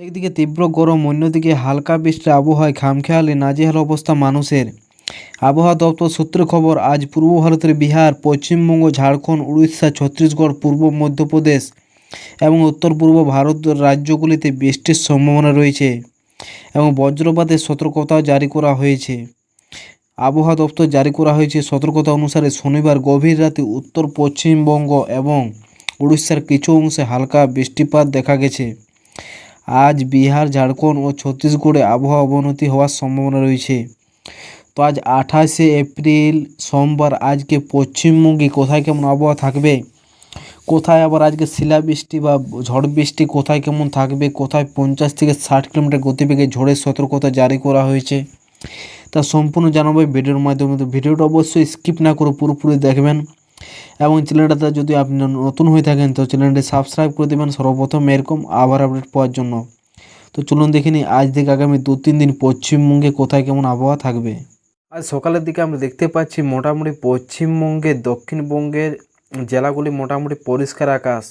একদিকে তীব্র গরম, অন্যদিকে হালকা বৃষ্টির আবহাওয়ায় খামখেয়ালি নাজেহাল অবস্থা মানুষের। আবহাওয়া দপ্তর সূত্রে খবর, আজ পূর্ব ভারতের বিহার, পশ্চিমবঙ্গ, ঝাড়খণ্ড, উড়িষ্যা, ছত্তিশগড়, পূর্ব মধ্যপ্রদেশ এবং উত্তর পূর্ব ভারত রাজ্যগুলিতে বৃষ্টির সম্ভাবনা রয়েছে এবং বজ্রপাতের সতর্কতাও জারি করা হয়েছে। আবহাওয়া দপ্তর জারি করা হয়েছে সতর্কতা অনুসারে শনিবার গভীর রাতে উত্তর পশ্চিমবঙ্গ এবং উড়িষ্যার কিছু অংশে হালকা বৃষ্টিপাত দেখা গেছে। আজ বিহার, ঝাড়খণ্ড ও ছত্তিশগড়ে আবহাওয়া অবনতি হওয়ার সম্ভাবনা রয়েছে। তো আজ 28শে এপ্রিল সোমবার, আজকে পশ্চিমবঙ্গে কোথায় কেমন আবহাওয়া থাকবে, কোথায় আবার আজকে শিলাবৃষ্টি বা ঝড় বৃষ্টি কোথায় কেমন থাকবে, কোথায় 50 থেকে 60 কিলোমিটার গতিবেগে ঝড়ের সতর্কতা জারি করা হয়েছে, তা সম্পূর্ণ জানাবো এই ভিডিওর মাধ্যমে। তো ভিডিওটা অবশ্যই স্কিপ না করে পুরোপুরি দেখবেন এবং চ্যানেলটাতে যদি আপনি নতুন হয়ে থাকেন তো চ্যানেলটি সাবস্ক্রাইব করে দেবেন সর্বপ্রথম এরকম আবার আপডেট পাওয়ার জন্য। তো চলুন দেখে নিই আজ থেকে আগামী 2-3 দিন পশ্চিমবঙ্গে কোথায় কেমন আবহাওয়া থাকবে। আজ সকালের দিকে আমরা দেখতে পাচ্ছি মোটামুটি পশ্চিমবঙ্গের, দক্ষিণবঙ্গের জেলাগুলি মোটামুটি পরিষ্কার আকাশ।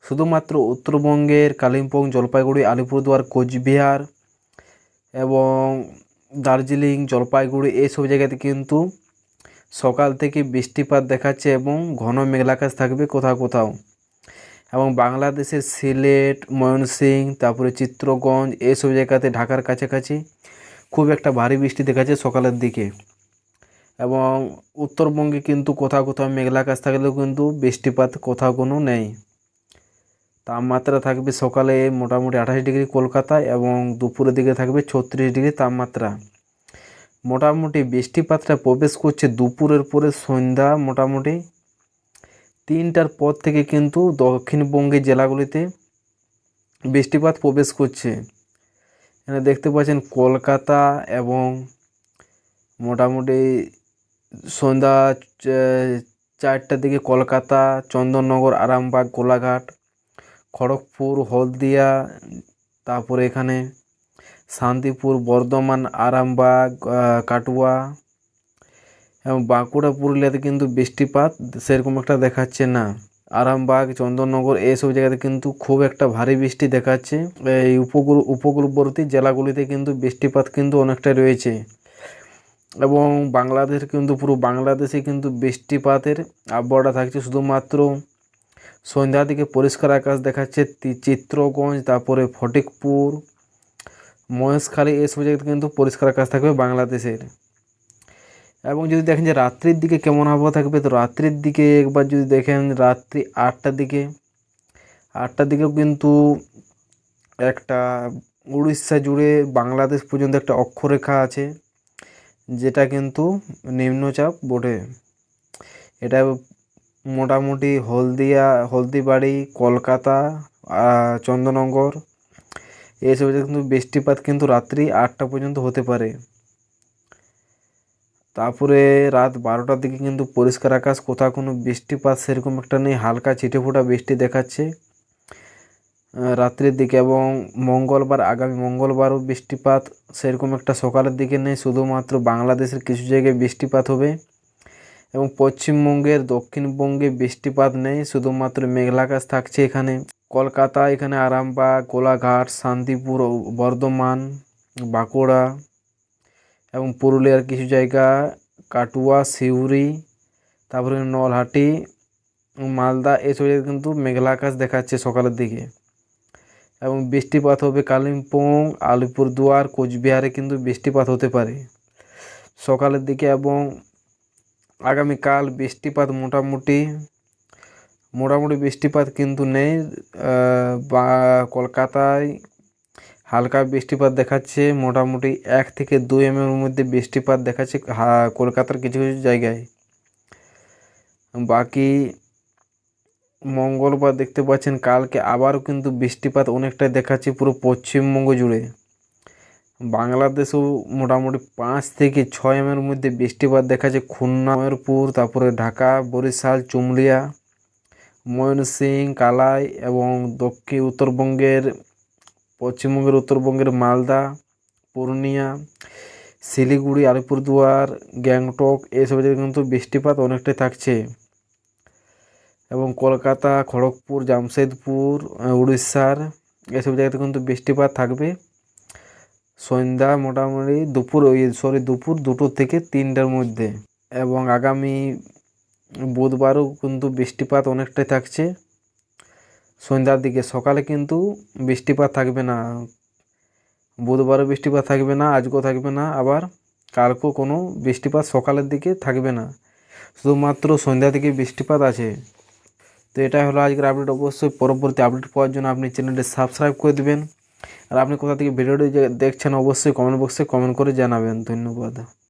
শুধুমাত্র উত্তরবঙ্গের কালিম্পং, জলপাইগুড়ি, আলিপুরদুয়ার, কোচবিহার এবং দার্জিলিং, জলপাইগুড়ি এইসব জায়গাতে কিন্তু সকাল থেকে বৃষ্টিপাত দেখাচ্ছে এবং ঘন মেঘলা আকাশ থাকবে কোথাও কোথাও। এবং বাংলাদেশের সিলেট, ময়মনসিংহ, তারপরে চিত্রগঞ্জ এইসব জায়গাতে ঢাকার কাছাকাছি খুব একটা ভারী বৃষ্টি দেখাচ্ছে সকালের দিকে। এবং উত্তরবঙ্গে কিন্তু কোথাও কোথাও মেঘলা আকাশ থাকলেও কিন্তু বৃষ্টিপাত কোথাও কোনো নেই। তাপমাত্রা থাকবে সকালে মোটামুটি 28 ডিগ্রি কলকাতায় এবং দুপুরের দিকে থাকবে 36 ডিগ্রি তাপমাত্রা। মোটামুটি বৃষ্টিপাতটা প্রবেশ করছে দুপুরের পরে, সন্ধ্যা মোটামুটি 3টার পর থেকে কিন্তু দক্ষিণবঙ্গের জেলাগুলিতে বৃষ্টিপাত প্রবেশ করছে। এখানে দেখতে পাচ্ছেন কলকাতা এবং মোটামুটি সন্ধ্যা 4টার দিকে কলকাতা, চন্দননগর, আরামবাগ, কোলাঘাট, খড়গপুর, হলদিয়া, তারপরে এখানে শান্তিপুর, বর্ধমান, আরামবাগ, কাটুয়া এবং বাঁকুড়া, পুরুলিয়াতে কিন্তু বৃষ্টিপাত সেরকম একটা দেখাচ্ছে না। আরামবাগ, চন্দননগর এইসব জায়গাতে কিন্তু খুব একটা ভারী বৃষ্টি দেখাচ্ছে। এই উপকূলবর্তী জেলাগুলিতে কিন্তু বৃষ্টিপাত কিন্তু অনেকটাই রয়েছে এবং বাংলাদেশ কিন্তু পুরো বাংলাদেশে কিন্তু বৃষ্টিপাতের আবহাওয়াটা থাকছে। শুধুমাত্র সন্ধ্যার দিকে পরিষ্কার আকাশ দেখাচ্ছে চিত্রগঞ্জ, তারপরে ফটিকপুর, মহেশখালী এইসব জায়গাতে কিন্তু পরিষ্কার আকাশ থাকবে বাংলাদেশের। এবং যদি দেখেন যে রাত্রির দিকে কেমন আবহাওয়া থাকবে, তো রাত্রির দিকে একবার যদি দেখেন রাত্রি 8টার দিকেও কিন্তু একটা উড়িষ্যা জুড়ে বাংলাদেশ পর্যন্ত একটা অক্ষরেখা আছে, যেটা কিন্তু নিম্নচাপ বটে। এটা মোটামুটি হলদিবাড়ি, কলকাতা, চন্দননগর এইসব কিন্তু বৃষ্টিপাত কিন্তু রাত্রি 8টা পর্যন্ত হতে পারে। তারপরে রাত 12টার দিকে কিন্তু পরিষ্কার আকাশ, কোথাও কোনো বৃষ্টিপাত সেরকম একটা নেই, হালকা ছিটেফোঁটা বৃষ্টি দেখাচ্ছে রাত্রির দিকে। এবং আগামী মঙ্গলবারও বৃষ্টিপাত সেরকম একটা সকালের দিকে নেই, শুধুমাত্র বাংলাদেশের কিছু জায়গায় বৃষ্টিপাত হবে এবং পশ্চিমবঙ্গের, দক্ষিণবঙ্গে বৃষ্টিপাত নেই, শুধুমাত্র মেঘলা আকাশ থাকছে। এখানে কলকাতা, এখানে আরামবাগ, কোলাঘাট, শান্তিপুর, বর্ধমান, বাঁকুড়া এবং পুরুলিয়ার কিছু জায়গা, কাটুয়া, সিউড়ি, তারপরে নলহাটি, মালদা এসব জায়গায় কিন্তু মেঘলা আকাশ দেখাচ্ছে সকালের দিকে। এবং বৃষ্টিপাত হবে কালিম্পং, আলিপুরদুয়ার, কোচবিহারে কিন্তু বৃষ্টিপাত হতে পারে সকালের দিকে। এবং আগামীকাল বৃষ্টিপাত মোটামুটি বৃষ্টিপাত কিন্তু নেই। বা কলকাতায় হালকা বৃষ্টিপাত দেখাচ্ছে, মোটামুটি 1 থেকে 2 mm মধ্যে বৃষ্টিপাত দেখাচ্ছে কলকাতার কিছু কিছু জায়গায়। বাকি মঙ্গলবার দেখতে পাচ্ছেন কালকে আবারও কিন্তু বৃষ্টিপাত অনেকটাই দেখাচ্ছে পুরো পশ্চিমবঙ্গ জুড়ে। বাংলাদেশেও মোটামুটি 5 থেকে 6 mm মধ্যে বৃষ্টিপাত দেখাচ্ছে খুলনা, ময়ূরপুর, তারপরে ঢাকা, বরিশাল, চুমলিয়া, ময়মনসিংহ, কালাই এবং উত্তরবঙ্গের মালদা, পূর্ণিয়া, শিলিগুড়ি, আলিপুরদুয়ার, গ্যাংটক এইসব জায়গায় কিন্তু বৃষ্টিপাত অনেকটাই থাকছে। এবং কলকাতা, খড়গপুর, জামশেদপুর, উড়িষ্যার এসব জায়গাতে কিন্তু বৃষ্টিপাত থাকবে। সন্ধ্যা মোটামুটি দুপুর 2টো থেকে 3টার মধ্যে। এবং আগামী বুধবারও কিন্তু বৃষ্টিপাত অনেকটাই থাকছে সন্ধ্যার দিকে। সকালে কিন্তু বৃষ্টিপাত থাকবে না, বুধবারও বৃষ্টিপাত থাকবে না, আজকেও থাকবে না, আবার কালকেও কোনো বৃষ্টিপাত সকালের দিকে থাকবে না, শুধুমাত্র সন্ধ্যা থেকে বৃষ্টিপাত আছে। তো এটাই হলো আজকের আপডেট। অবশ্যই পরবর্তী আপডেট পাওয়ার জন্য আপনি চ্যানেলটি সাবস্ক্রাইব করে দেবেন। আর আপনি কোথা থেকে ভিডিওটি দেখছেন অবশ্যই কমেন্ট বক্সে কমেন্ট করে জানাবেন। ধন্যবাদ।